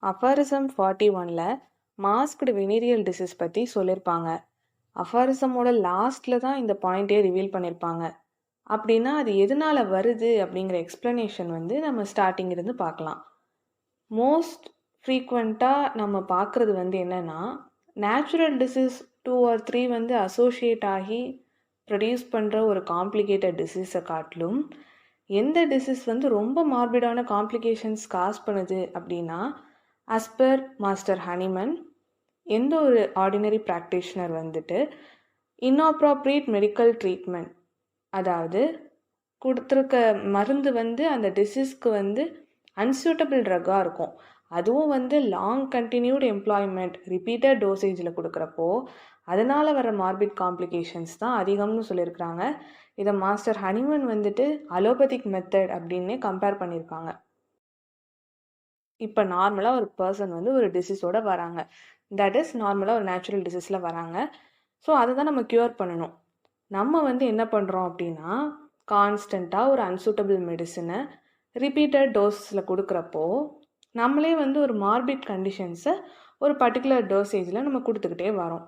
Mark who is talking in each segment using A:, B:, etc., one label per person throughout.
A: அஃபாரிசம் 41ல masked venereal disease பற்றி சொல்லியிருப்பாங்க. அஃபாரிசமோட லாஸ்ட்ல தான் இந்த பாயிண்டே ரிவீல் பண்ணியிருப்பாங்க. அப்படின்னா அது எதனால வருது அப்படிங்கிற எக்ஸ்பிளனேஷன் வந்து நம்ம ஸ்டார்டிங் இருந்து பார்க்கலாம். மோஸ்ட் ஃப்ரீக்வெண்ட்டாக நம்ம பார்க்குறது வந்து என்னென்னா, நேச்சுரல் டிசீஸ் 2 or 3 வந்து அசோசியேட் ஆகி ப்ரொடியூஸ் பண்ணுற ஒரு காம்ப்ளிகேட்டட் டிசீஸை காட்டிலும் எந்த டிசீஸ் வந்து ரொம்ப மார்பிடான காம்ப்ளிகேஷன்ஸ் காஸ் பண்ணுது அப்படின்னா, as per மாஸ்டர் ஹனிமன், எந்த ஒரு ஆர்டினரி ப்ராக்டிஷனர் வந்துட்டு inappropriate மெடிக்கல் ட்ரீட்மெண்ட், அதாவது கொடுத்துருக்க மருந்து வந்து அந்த டிசீஸ்க்கு வந்து அன்சூட்டபிள் ட்ரக்காக இருக்கும், அதுவும் வந்து லாங் கண்டினியூட் எம்ப்ளாய்மெண்ட் ரிப்பீட்டட் டோசேஜில் கொடுக்குறப்போ அதனால் வர மார்பிட் காம்ப்ளிகேஷன்ஸ் தான் அதிகம்னு சொல்லியிருக்கிறாங்க. இதை மாஸ்டர் ஹனிமன் வந்துட்டு அலோபதிக் மெத்தட் அப்படின்னே கம்பேர் பண்ணியிருக்காங்க. இப்போ நார்மலாக ஒரு பர்சன் வந்து ஒரு டிசீஸோடு வராங்க, தட் இஸ் நார்மலாக ஒரு நேச்சுரல் டிசீஸில் வராங்க. ஸோ அதை தான் நம்ம க்யூர் பண்ணணும். நம்ம வந்து என்ன பண்ணுறோம் அப்படின்னா, கான்ஸ்டண்ட்டாக ஒரு அன்சூட்டபிள் மெடிசனை ரிப்பீட்டட் டோஸில் கொடுக்குறப்போ நம்மளே வந்து ஒரு மார்பிட் கண்டிஷன்ஸை ஒரு பர்டிகுலர் டோசேஜில் நம்ம கொடுத்துக்கிட்டே வரோம்.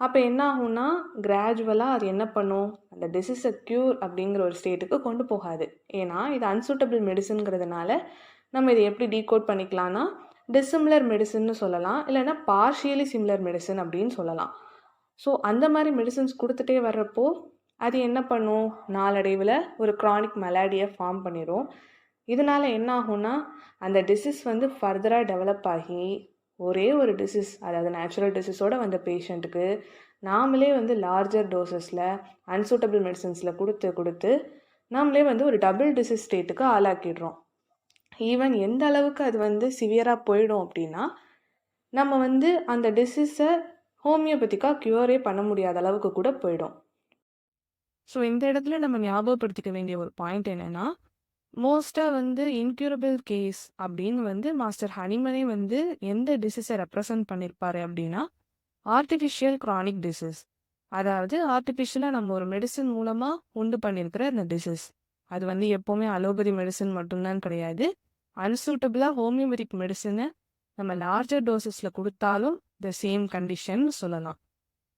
A: அப்போ என்ன ஆகும்னா, கிராஜுவலாக அது என்ன பண்ணும், அந்த டிசீஸை க்யூர் அப்படிங்கிற ஒரு ஸ்டேட்டுக்கு கொண்டு போகாது. ஏன்னா இது அன்சூட்டபிள் மெடிசன்கிறதுனால நம்ம இதை எப்படி டீகோட் பண்ணிக்கலாம்னா, டிசிமிலர் மெடிசன்னு சொல்லலாம், இல்லைன்னா பார்ஷியலி சிமிலர் மெடிசன் அப்படின்னு சொல்லலாம். ஸோ அந்த மாதிரி மெடிசன்ஸ் கொடுத்துட்டே வர்றப்போ அது என்ன பண்ணும், நாளடைவில் ஒரு க்ரானிக் மலாடியை ஃபார்ம் பண்ணிடும். இதனால் என்ன ஆகும்னா, அந்த டிசீஸ் வந்து ஃபர்தராக டெவலப் ஆகி ஒரே ஒரு டிசீஸ், அதாவது நேச்சுரல் டிசீஸோடு வந்த பேஷண்ட்டுக்கு நாமளே வந்து லார்ஜர் டோசஸில் அன்சூட்டபிள் மெடிசன்ஸில் கொடுத்து நாமளே வந்து ஒரு டபுள் டிசீஸ் ஸ்டேட்டுக்கு ஆளாக்கிடுறோம். ஈவன் எந்த அளவுக்கு அது வந்து சிவியராக போயிடும் அப்படின்னா, நம்ம வந்து அந்த டிசீஸை ஹோமியோபதிக்காக க்யூரே பண்ண முடியாத அளவுக்கு கூட போயிடும். ஸோ இந்த இடத்துல நம்ம ஞாபகப்படுத்திக்க வேண்டிய ஒரு பாயிண்ட் என்னென்னா, மோஸ்ட்டாக வந்து இன்க்யூரபிள் கேஸ் அப்படின்னு வந்து மாஸ்டர் ஹனிமனே வந்து எந்த டிசீஸை ரெப்ரசன்ட் பண்ணியிருப்பாரு அப்படின்னா, ஆர்டிஃபிஷியல் க்ரானிக் டிசீஸ், அதாவது ஆர்டிஃபிஷியலாக நம்ம ஒரு மெடிசன் மூலமாக உண்டு பண்ணியிருக்கிற அந்த டிசீஸ். அது வந்து எப்போவுமே அலோபதி மெடிசன் மட்டும்தான் கிடையாது. அன்சூட்டபிளாக ஹோமியோபதிக் மெடிசனை நம்ம லார்ஜர் டோசஸில் கொடுத்தாலும் த சேம் கண்டிஷன் சொல்லலாம்.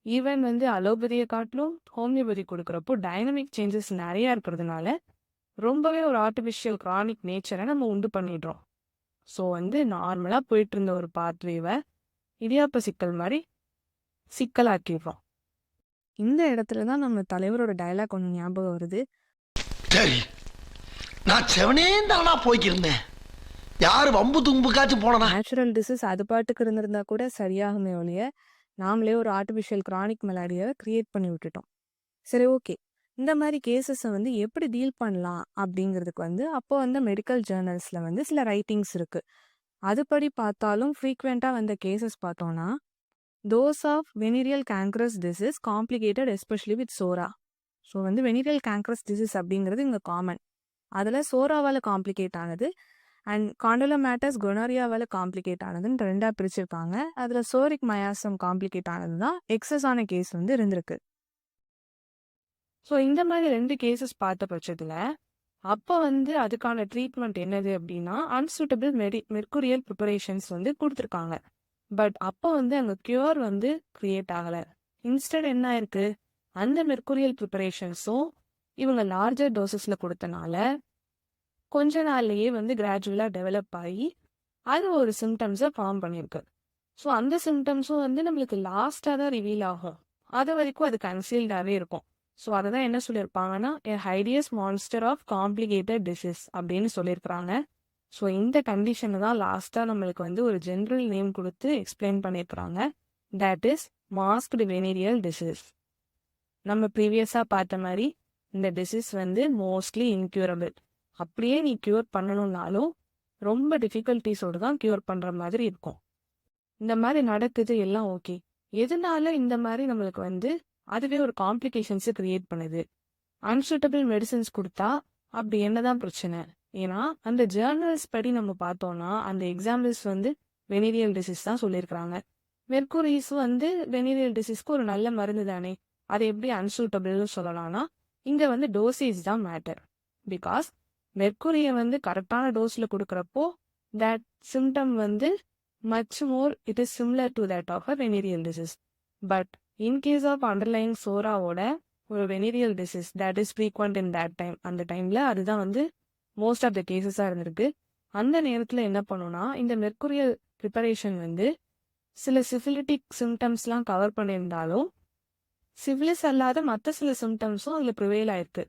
A: ஈவன் வந்து அலோபதியை காட்டிலும் ஹோமியோபதி கொடுக்குறப்போ டைனமிக் சேஞ்சஸ் நிறையா இருக்கிறதுனால ரொம்பவே ஒரு ஆர்டிஃபிஷியல் க்ரானிக் நேச்சரை நம்ம உண்டு பண்ணிடுறோம். ஸோ வந்து நார்மலாக போயிட்டு இருந்த ஒரு பாத்வேவை இடியாப்ப சிக்கல் மாதிரி சிக்கலாக்கிடுறோம். இந்த இடத்துல தான் நம்ம தலைவரோட டைலாக் ஒன்று ஞாபகம் வருது.
B: சரி, நான் செவனே தானா போய்க்கிருந்தேன், யாரு வம்பு தும்புக்காச்சும் போனா.
A: நேச்சுரல் டிசீஸ் அது பாட்டுக்கு இருந்திருந்தா கூட சரியாகுமே ஒழிய, நாமளே ஒரு ஆர்டிஃபிஷியல் க்ரானிக் மெலாடியை கிரியேட் பண்ணி விட்டுட்டோம். சரி, ஓகே, இந்த மாதிரி கேசஸை வந்து எப்படி டீல் பண்ணலாம் அப்படிங்கிறதுக்கு வந்து அப்போ வந்து மெடிக்கல் ஜேர்னல்ஸில் வந்து சில ரைட்டிங்ஸ் இருக்குது. அதுபடி பார்த்தாலும் ஃப்ரீக்வெண்ட்டாக வந்த கேசஸ் பார்த்தோன்னா, those of venereal gangrenous disease complicated especially with சோரா. ஸோ வந்து வெனீரியல் கேங்க்ரஸ் டிசீஸ் அப்படிங்கிறது இங்கே காமன். அதில் சோராவால் காம்ப்ளிகேட் ஆனது அண்ட் காண்டலோமேட்டஸ் கொனோரியாவால் காம்ப்ளிகேட் ஆனதுன்னு ரெண்டாக பிரிச்சிருக்காங்க. அதில் சோரிக் மயாசம் காம்ப்ளிகேட் ஆனது தான் எக்ஸஸான கேஸ் வந்து இருந்திருக்கு. ஸோ இந்த மாதிரி 2 கேசஸ் பார்த்த பட்சத்தில் அப்போ வந்து அதுக்கான ட்ரீட்மெண்ட் என்னது அப்படின்னா, அன்சூட்டபிள் மெர்க்குரியல் ப்ரிப்பரேஷன்ஸ் வந்து கொடுத்துருக்காங்க. பட் அப்போ வந்து அங்கே க்யூர் வந்து க்ரியேட் ஆகலை. இன்ஸ்டட் என்ன ஆயிருக்கு, அந்த மெர்க்குரியல் ப்ரிப்பரேஷன்ஸும் இவங்க லார்ஜர் டோசஸில் கொடுத்தனால கொஞ்ச நாள்லேயே வந்து கிராஜுவலாக டெவலப் ஆகி அது ஒரு சிம்டம்ஸை ஃபார்ம் பண்ணியிருக்கு. ஸோ அந்த சிம்டம்ஸும் வந்து நம்மளுக்கு லாஸ்ட்டாக தான் ரிவீல் ஆகும், அது வரைக்கும் அது கன்சீல்டாகவே இருக்கும். ஸோ அதை தான் என்ன சொல்லியிருப்பாங்கன்னா, எ hideous monster of complicated disease அப்படின்னு சொல்லியிருக்கிறாங்க. ஸோ இந்த கண்டிஷனை தான் லாஸ்ட்டாக நம்மளுக்கு வந்து ஒரு ஜென்ரல் நேம் கொடுத்து எக்ஸ்பிளைன் பண்ணியிருக்கிறாங்க. That is masked venereal disease. நம்ம ப்ரீவியஸாக பார்த்த மாதிரி இந்த டிசீஸ் வந்து மோஸ்ட்லி இன்க்யூரபிள். அப்படியே நீ க்யூர் பண்ணணும்னாலும் ரொம்ப டிஃபிகல்ட்டிஸோடு தான் க்யூர் பண்ணுற மாதிரி இருக்கும். இந்த மாதிரி நடக்குது எல்லாம் ஓகே, எதனால இந்த மாதிரி நம்மளுக்கு வந்து அதுவே ஒரு காம்ப்ளிகேஷன்ஸை க்ரியேட் பண்ணுது? அன்சூட்டபிள் மெடிசன்ஸ் கொடுத்தா அப்படி என்னதான் பிரச்சனை? ஏன்னா அந்த ஜேர்னல்ஸ் படி நம்ம பார்த்தோம்னா அந்த எக்ஸாம்பிள்ஸ் வந்து வெனீரியல் டிசீஸ் தான் சொல்லியிருக்கிறாங்க. மெர்க்குரிஸ் வந்து வெனீரியல் டிசீஸ்க்கு ஒரு நல்ல மருந்து தானே, அதை எப்படி அன்சூட்டபிள்னு சொல்லலாம்னா, இங்கே வந்து டோசேஜ் தான் மேட்டர். பிகாஸ் மெர்க்குரியை வந்து கரெக்டான டோஸில் கொடுக்குறப்போ தட் சிம்டம் வந்து much more it is similar to that of a venereal disease. But in case of underlying சோராவோட ஒரு venereal disease that is frequent in that time, அந்த டைம்ல அதுதான் வந்து மோஸ்ட் ஆஃப் த கேசஸாக இருந்திருக்கு. அந்த நேரத்தில் என்ன பண்ணுன்னா இந்த மெர்குரியல் ப்ரிப்பரேஷன் வந்து சில சிஃபிலிட்டிக் சிம்டம்ஸ்லாம் கவர் பண்ணியிருந்தாலும் சிஃபிலிஸ் அல்லாத மற்ற சில சிம்டம்ஸும் அதில் ப்ரிவேல் ஆயிருக்கு.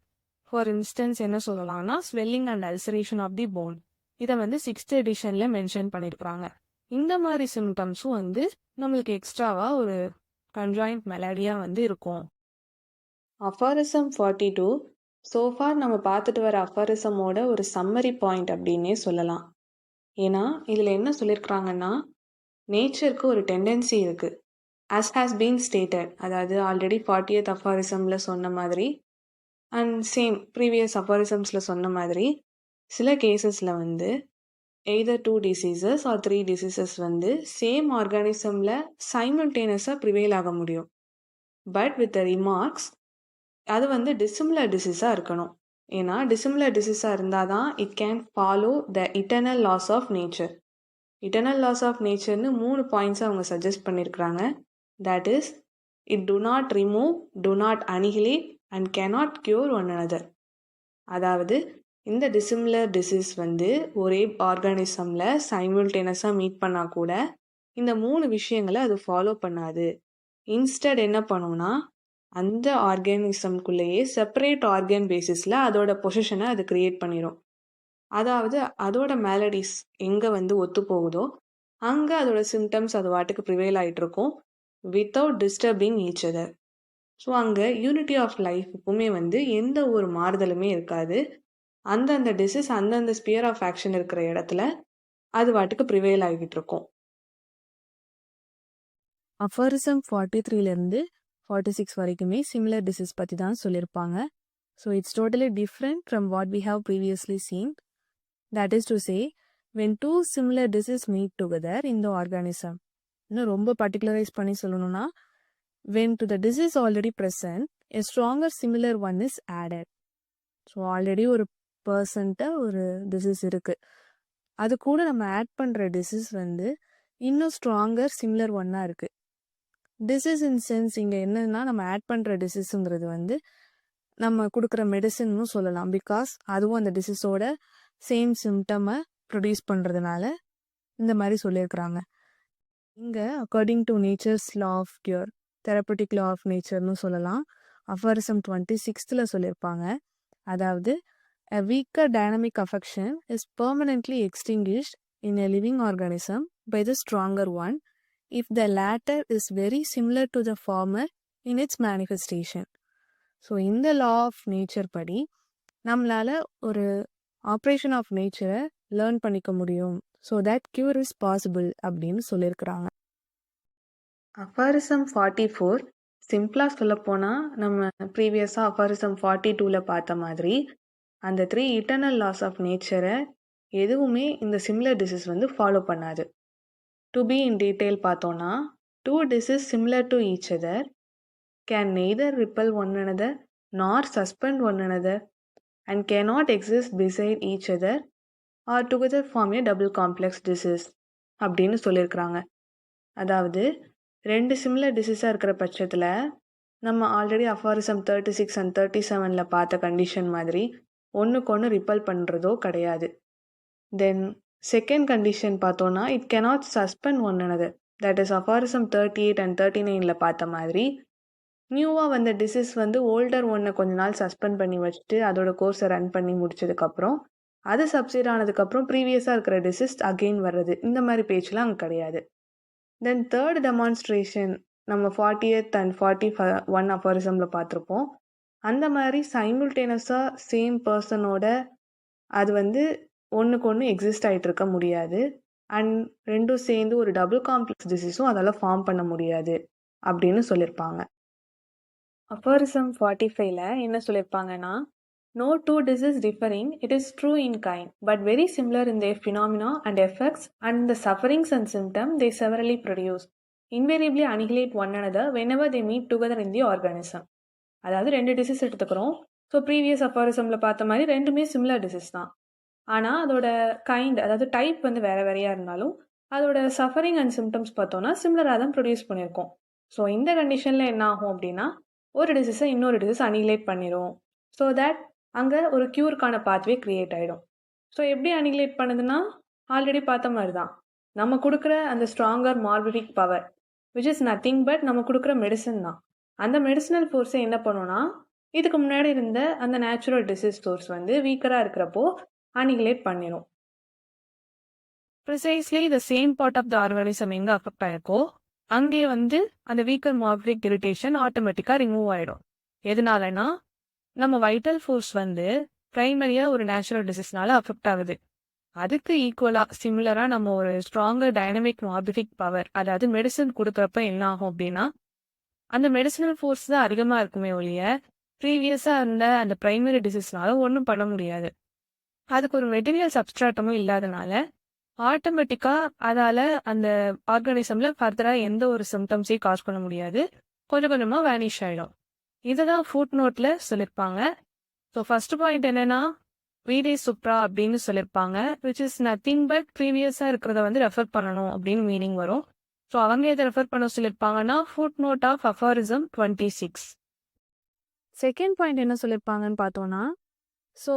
A: ஃபார் இன்ஸ்டன்ஸ் என்ன சொல்லலாம்னா swelling and ulceration of the bone, இதை வந்து 6th எடிஷனில் மென்ஷன் பண்ணியிருக்கிறாங்க. இந்த மாதிரி சிம்டம்ஸும் வந்து நம்மளுக்கு எக்ஸ்ட்ராவாக ஒரு கன்ஜாயிண்ட் மெலடியாக வந்து இருக்கும்.
C: அஃபாரிசம் 42 சோஃபார் நம்ம பார்த்துட்டு வர அஃபாரிசமோட ஒரு சம்மரி பாயிண்ட் அப்படின்னே சொல்லலாம். ஏன்னா இதில் என்ன சொல்லியிருக்கிறாங்கன்னா, நேச்சருக்கு ஒரு டெண்டன்சி இருக்குது, as has been stated, அதாவது ஆல்ரெடி 40th அஃபாரிசமில் சொன்ன மாதிரி அண்ட் சேம் ப்ரீவியஸ் அஃபாரிசம்ஸில் சொன்ன மாதிரி சில கேசஸில் வந்து எய்தர் 2 diseases or 3 diseases வந்து சேம் ஆர்கானிசமில் சைமல்டேனியஸாக ப்ரிவேல் ஆக முடியும். பட் வித் த ரிமார்க்ஸ் அது வந்து டிசிமிலர் டிசீஸாக இருக்கணும். ஏன்னா டிசிமிலர் டிசீஸாக இருந்தால் தான் it can follow the eternal laws of nature. Eternal laws of நேச்சர்னு 3 பாயிண்ட்ஸ் அவங்க சஜஸ்ட் பண்ணியிருக்கிறாங்க. That is it to not remove, to not annihilate and cannot cure one another. அதாவது இந்த டிசிமிலர் டிசீஸ் வந்து ஒரே ஆர்கானிசமில் சைமல்டேனியஸாக மீட் பண்ணால் கூட இந்த 3 விஷயங்களை அது ஃபாலோ பண்ணாது. இன்ஸ்டட் என்ன பண்ணுன்னா அந்த ஆர்கானிசம்குள்ளேயே செப்பரேட் ஆர்கன் பேசிஸில் அதோட பொசிஷனை அது கிரியேட் பண்ணிடும். அதாவது அதோட மேலடிஸ் எங்கே வந்து ஒத்து போகுதோ அங்கே அதோட சிம்டம்ஸ் அது வாட்டுக்கு ப்ரிவேல் ஆகிட்டுருக்கும் without disturbing each other. So அங்கே யூனிட்டி ஆஃப் லைஃப் எப்பவுமே வந்து எந்த ஒரு மாறுதலுமே இருக்காது. அந்தந்த டிசீஸ் அந்தந்த ஸ்பியர் ஆஃப் ஆக்ஷன் இருக்கிற இடத்துல அது வாட்டுக்கு ப்ரிவேல் ஆகிட்டு இருக்கும்.
A: அஃபாரிசம் 43லேருந்து 46 வரைக்குமே சிமிலர் டிசீஸ் பற்றி தான் சொல்லியிருப்பாங்க. So it's totally different from what we have previously seen. That is to say when 2 similar disease meet together in the organism, இன்னும் ரொம்ப பர்டிகுலரைஸ் பண்ணி சொல்லணும்னா when to the disease already present a stronger similar one is added. So already ஒரு பர்சன்ட்ட ஒரு disease இருக்குது, அது கூட நம்ம ஆட் பண்ணுற டிசீஸ் வந்து இன்னும் ஸ்ட்ராங்கர் சிமிலர் ஒன்னாக இருக்குது. டிசீஸ் இன் சென்ஸ் இங்கே என்னன்னா நம்ம ஆட் பண்ணுற டிசீஸுங்கிறது வந்து நம்ம கொடுக்குற மெடிசன்னு சொல்லலாம். பிகாஸ் அதுவும் அந்த டிசீஸோட சேம் சிம்டமை ப்ரொடியூஸ் பண்ணுறதுனால இந்த மாதிரி சொல்லியிருக்கிறாங்க. இங்கே according to nature's law of cure, therapeutic law of நேச்சர்னு சொல்லலாம், அஃபாரிசம் 26th சொல்லியிருப்பாங்க. அதாவது a weaker dynamic affection is permanently extinguished in a living organism by the stronger one if the latter is very similar to the former in its manifestation. So இந்த law of nature படி நம்மளால் ஒரு operation of நேச்சரை learn பண்ணிக்க முடியும். So that cure is possible அப்படின்னு சொல்லியிருக்கிறாங்க.
C: அஃபாரிசம் 44 சிம்பிளாக சொல்லப்போனால் நம்ம ப்ரீவியஸாக அஃபாரிசம் 42ல் பார்த்த மாதிரி அந்த 3 இட்டர்னல் லாஸ் ஆஃப் நேச்சரை எதுவுமே இந்த சிமிலர் டிசீஸ் வந்து ஃபாலோ பண்ணாது. டு பி இன் டீட்டெயில் பார்த்தோன்னா 2 diseases similar to each other can neither repel one another nor suspend one another and cannot exist beside each other or together form a double complex disease அப்படின்னு சொல்லியிருக்கிறாங்க. அதாவது 2 similar டிசீஸாக இருக்கிற பட்சத்தில் நம்ம already அஃபாரிசம் 36 and 37ல் பார்த்த condition மாதிரி ஒன்றுக்கு ஒன்று ரிப்பல் பண்ணுறதோ கிடையாது. தென் செகண்ட் கண்டிஷன் பார்த்தோன்னா it cannot suspend one another, that is aphorism 38 and 39ல் பார்த்த மாதிரி நியூவாக வந்த டிசீஸ் வந்து ஓல்டர் ஒன்னை கொஞ்ச நாள் சஸ்பெண்ட் பண்ணி வச்சுட்டு அதோட கோர்ஸை ரன் பண்ணி முடிச்சதுக்கப்புறம் அது சப்சைட் ஆனதுக்கப்புறம் ப்ரீவியஸாக இருக்கிற டிசீஸ் அகெயின் வர்றது, இந்த மாதிரி பேச்செலாம் அங்கே கிடையாது. தென் தேர்ட் டெமான்ஸ்ட்ரேஷன் நம்ம 40th and 41 அஃபாரிசமில் பார்த்துருப்போம். அந்த மாதிரி சைமில்டேனியஸாக சேம் பர்சனோட அது வந்து ஒன்றுக்கு ஒன்று எக்ஸிஸ்ட் ஆகிட்டு இருக்க முடியாது. அண்ட் ரெண்டும் சேர்ந்து ஒரு டபுள் காம்ப்ளெக்ஸ் டிசீஸும் அதால் ஃபார்ம் பண்ண முடியாது அப்படின்னு சொல்லியிருப்பாங்க. அஃபாரிசம் 45ல் என்ன சொல்லியிருப்பாங்கன்னா, no 2 diseases differing, it is true in kind, but very similar in their phenomena and effects and the sufferings and symptoms they severally produce, invariably annihilate one another whenever they meet together in the organism. அதாவது 2 disease எடுத்துக்கிறோம். So previous அஃபாரிசமில் பார்த்த மாதிரி ரெண்டுமே similar disease தான். ஆனால் அதோட kind, அதாவது type வந்து வேறு வேறையாக இருந்தாலும் அதோட சஃபரிங் அண்ட் சிம்டம்ஸ் பார்த்தோன்னா சிமிலராக தான் ப்ரொடியூஸ் பண்ணியிருக்கோம். ஸோ இந்த கண்டிஷனில் என்ன ஆகும் அப்படின்னா, ஒரு டிசீஸை இன்னொரு டிசீஸ் அனிகிலேட் பண்ணிடும். ஸோ தட் அங்கே ஒரு க்யூருக்கான பாத்வே கிரியேட் ஆகிடும். ஸோ எப்படி அனிகிலேட் பண்ணுதுன்னா, ஆல்ரெடி பார்த்த மாதிரி தான். நம்ம கொடுக்குற அந்த stronger morbific power which is nothing but நம்ம கொடுக்குற மெடிசன் தான். அந்த மெடிசினல் ஃபோர்ஸை என்ன பண்ணுன்னா, இதுக்கு முன்னாடி இருந்த அந்த நேச்சுரல் டிசீஸ் சோர்ஸ் வந்து வீக்கராக இருக்கிறப்போ அனிகிலேட் பண்ணிடும்.
A: Precisely the same part of the organism எங்கே அஃபெக்ட் ஆயிருக்கோ அங்கேயே வந்து அந்த வீக்கர் மார்பிக் இரிட்டேஷன் ஆட்டோமேட்டிக்காக ரிமூவ் ஆகிடும். எதனாலனா நம்ம வைட்டல் ஃபோர்ஸ் வந்து ப்ரைமரியாக ஒரு நேச்சுரல் டிசீஸ்னால அஃபெக்ட் ஆகுது. அதுக்கு ஈக்குவலாக சிமிலராக நம்ம ஒரு ஸ்ட்ராங்கர் டைனமிக் மார்பிக் பவர் அதாவது மெடிசன் கொடுக்குறப்ப என்ன ஆகும் அப்படின்னா, அந்த மெடிசினல் ஃபோர்ஸ் தான் அதிகமாக இருக்குமே ஒழிய ப்ரீவியஸாக இருந்த அந்த ப்ரைமரி டிசீஸ்னால ஒன்றும் பண்ண முடியாது. அதுக்கு ஒரு மெட்டீரியல் சப்ஸ்ட்ராட்டமும் இல்லாதனால ஆட்டோமேட்டிக்காக அதால் அந்த ஆர்கானிசமில் ஃபர்தராக எந்த ஒரு சிம்டம்ஸையும் காஸ் பண்ண முடியாது. கொஞ்சம் கொஞ்சமாக வேனிஷ் ஆகிடும். இதை தான் ஃபுட் நோட்டில் சொல்லியிருப்பாங்க. ஸோ ஃபர்ஸ்ட் பாயிண்ட் என்னென்னா வீடே சுப்ரா அப்படின்னு சொல்லியிருப்பாங்க. விச் இஸ் நத்திங் பட் ப்ரீவியஸாக இருக்கிறத வந்து ரெஃபர் பண்ணணும் அப்படின்னு மீனிங் வரும். ஸோ அவங்க எதை ரெஃபர் பண்ண சொல்லியிருப்பாங்கன்னா foot note of aphorism 26. Second point என்ன சொல்லியிருப்பாங்கன்னு பார்த்தோன்னா, ஸோ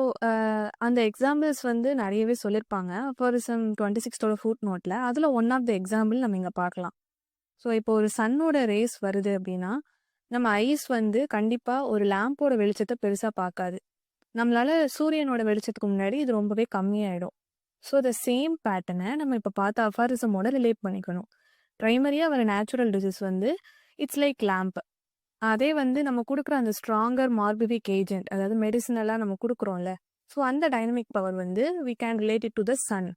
A: அந்த எக்ஸாம்பிள்ஸ் வந்து நிறையவே சொல்லியிருப்பாங்க அஃபாரிசம் 26ஓட ஃபுட் நோட்டில். அதில் ஒன் ஆஃப் த எக்ஸாம்பிள் நம்ம இங்கே பார்க்கலாம். ஸோ இப்போ ஒரு சன்னோட ரேஸ் வருது அப்படின்னா நம்ம ஐஸ் வந்து கண்டிப்பாக ஒரு லேம்போட வெளிச்சத்தை பெருசாக பார்க்காது. நம்மளால சூரியனோட வெளிச்சத்துக்கு முன்னாடி இது ரொம்பவே கம்மியாயிடும். ஸோ த சேம் பேட்டர்னை நம்ம இப்போ பார்த்த அஃபாரிசமோட ரிலேட் பண்ணிக்கணும். ப்ரைமரியாக வர நேச்சுரல் டிசீஸ் வந்து இட்ஸ் லைக் லேம்ப். அதே வந்து நம்ம கொடுக்குற அந்த ஸ்ட்ராங்கர் மார்பிபிக் ஏஜென்ட் அதாவது மெடிசினெல்லாம் நம்ம கொடுக்குறோம்ல, ஸோ அந்த டைனமிக் பவர் வந்து we can relate it to the sun.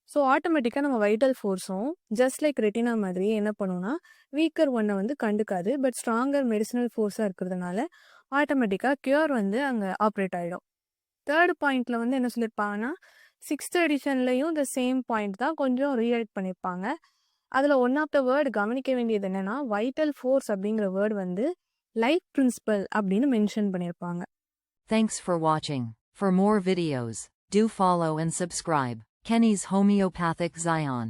A: So ஆட்டோமேட்டிக்காக நம்ம வைட்டல் ஃபோர்ஸும் ஜஸ்ட் லைக் ரெட்டினா மாதிரியே என்ன பண்ணுன்னா வீக்கர் ஒன்னை வந்து கண்டுக்காது. பட் ஸ்ட்ராங்கர் மெடிசினல் ஃபோர்ஸாக இருக்கிறதுனால ஆட்டோமேட்டிக்காக கியூர் வந்து அங்கே ஆப்ரேட் ஆகிடும். தேர்ட் பாயிண்டில் வந்து என்ன சொல்லியிருப்பாங்கன்னா 6th எடிஷன்லையும் இந்த சேம் பாயிண்ட் தான் கொஞ்சம் ரீரைட் பண்ணியிருப்பாங்க. அதில் ஒன் ஆஃப் த வேர்டு கவனிக்க வேண்டியது என்னென்னா வைட்டல் ஃபோர்ஸ் அப்படிங்கிற வேர்டு வந்து லைஃப் பிரின்சிபல் அப்படின்னு மென்ஷன் பண்ணியிருப்பாங்க.
D: Thanks for watching. For more videos, do follow and subscribe. Kenny's Homeopathic Zion.